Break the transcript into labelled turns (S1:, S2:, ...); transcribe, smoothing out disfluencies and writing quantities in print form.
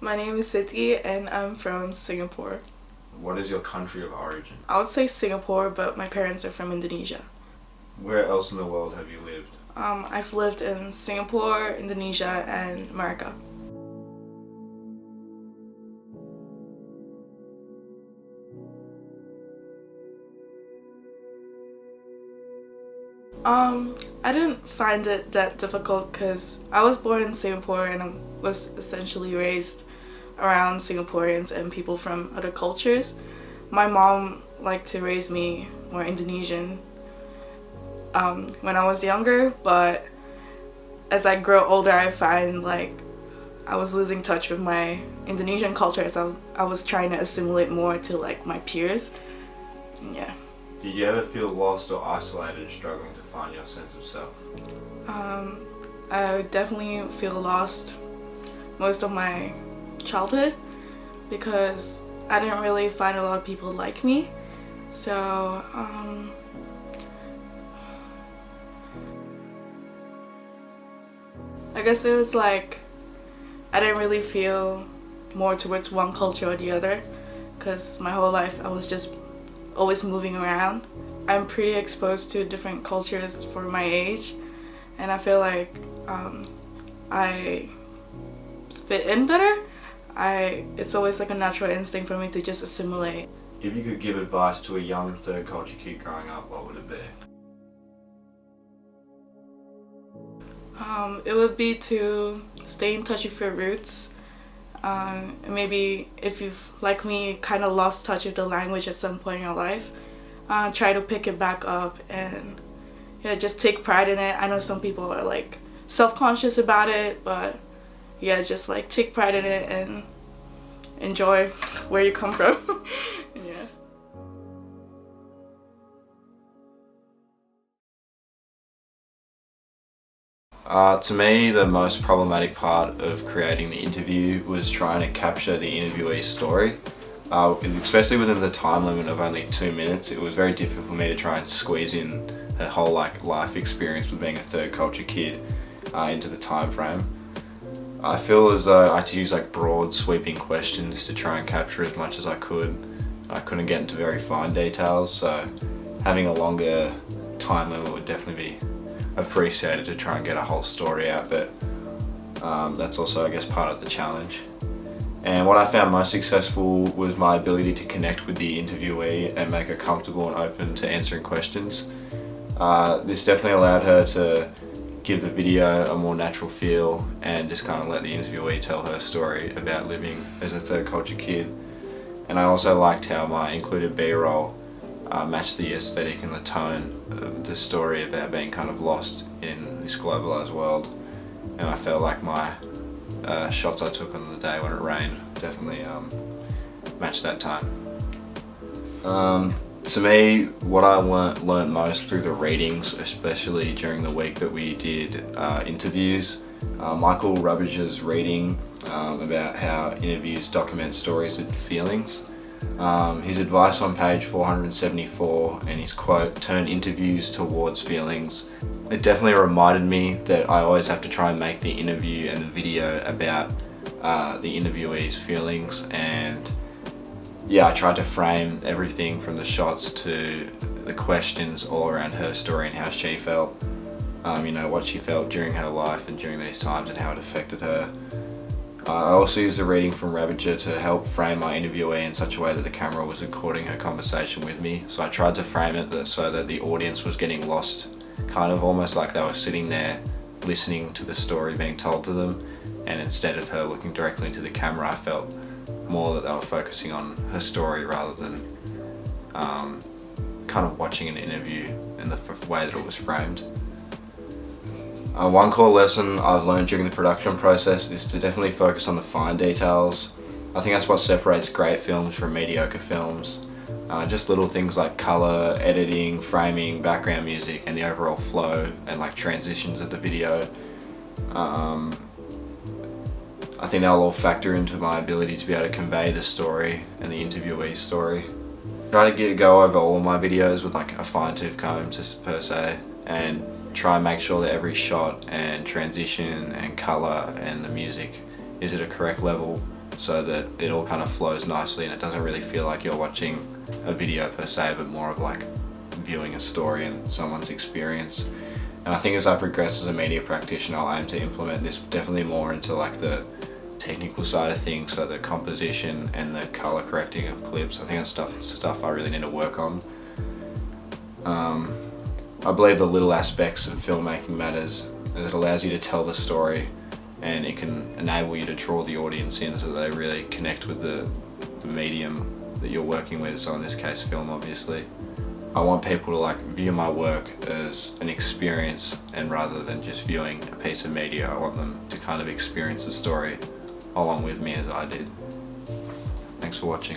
S1: My name is Siti and I'm from Singapore.
S2: What is your country of origin?
S1: I would say Singapore, but my parents are from Indonesia.
S2: Where else in the world have you lived?
S1: I've lived in Singapore, Indonesia, and America. I didn't find it that difficult because I was born in Singapore and I was essentially raised around Singaporeans and people from other cultures. My mom liked to raise me more Indonesian when I was younger, but as I grow older, I find like I was losing touch with my Indonesian culture as I was trying to assimilate more to like my peers. Yeah.
S2: Did you ever feel lost or isolated, struggling to find your sense of self?
S1: I definitely feel lost most of my childhood because I didn't really find a lot of people like me. So, I guess it was like I didn't really feel more towards one culture or the other because my whole life I was just always moving around. I'm pretty exposed to different cultures for my age, and I feel like I fit in better. It's always like a natural instinct for me to just assimilate.
S2: If you could give advice to a young third culture kid growing up, what would it be?
S1: It would be to stay in touch with your roots. Maybe if you've, like me, kind of lost touch with the language at some point in your life, try to pick it back up and yeah, just take pride in it. I know some people are like self-conscious about it, but yeah, just like take pride in it and enjoy where you come from. Yeah.
S2: To me, the most problematic part of creating the interview was trying to capture the interviewee's story. Especially within the time limit of only 2 minutes, it was very difficult for me to try and squeeze in her whole life experience with being a third culture kid into the time frame. I feel as though I had to use broad sweeping questions to try and capture as much as I could. I couldn't get into very fine details, so having a longer time limit would definitely be appreciated to try and get a whole story out, but that's also, I guess, part of the challenge. And what I found most successful was my ability to connect with the interviewee and make her comfortable and open to answering questions. This definitely allowed her to give the video a more natural feel and just kind of let the interviewee tell her story about living as a third culture kid. And I also liked how my included B-roll matched the aesthetic and the tone of the story about being kind of lost in this globalized world. And I felt like my shots I took on the day when it rained definitely matched that tone. To me, what I learned most through the readings, especially during the week that we did interviews, Michael Rubbage's reading about how interviews document stories and feelings. His advice on page 474 and his quote, "Turn interviews towards feelings." It definitely reminded me that I always have to try and make the interview and the video about the interviewee's feelings, and yeah, I tried to frame everything from the shots to the questions all around her story and how she felt, what she felt during her life and during these times and how it affected her. I also used the reading from Ravager to help frame my interviewee in such a way that the camera was recording her conversation with me. So I tried to frame it so that the audience was getting lost, kind of almost like they were sitting there listening to the story being told to them, and instead of her looking directly into the camera, I felt more that they were focusing on her story rather than kind of watching an interview in the way that it was framed. One core lesson I've learned during the production process is to definitely focus on the fine details. I think that's what separates great films from mediocre films. Just little things like colour, editing, framing, background music, and the overall flow and transitions of the video. I think they'll all factor into my ability to be able to convey the story and the interviewee's story. Try to go over all my videos with a fine-tooth comb per se, and try and make sure that every shot and transition and colour and the music is at a correct level so that it all kind of flows nicely and it doesn't really feel like you're watching a video per se, but more of like viewing a story and someone's experience. And I think as I progress as a media practitioner, I'll aim to implement this definitely more into like the technical side of things, so the composition and the color correcting of clips. I think that's stuff I really need to work on. I believe the little aspects of filmmaking matters, as it allows you to tell the story and it can enable you to draw the audience in so that they really connect with the medium that you're working with, so in this case film obviously. I want people to like view my work as an experience, and rather than just viewing a piece of media, I want them to kind of experience the story along with me as I did. Thanks for watching.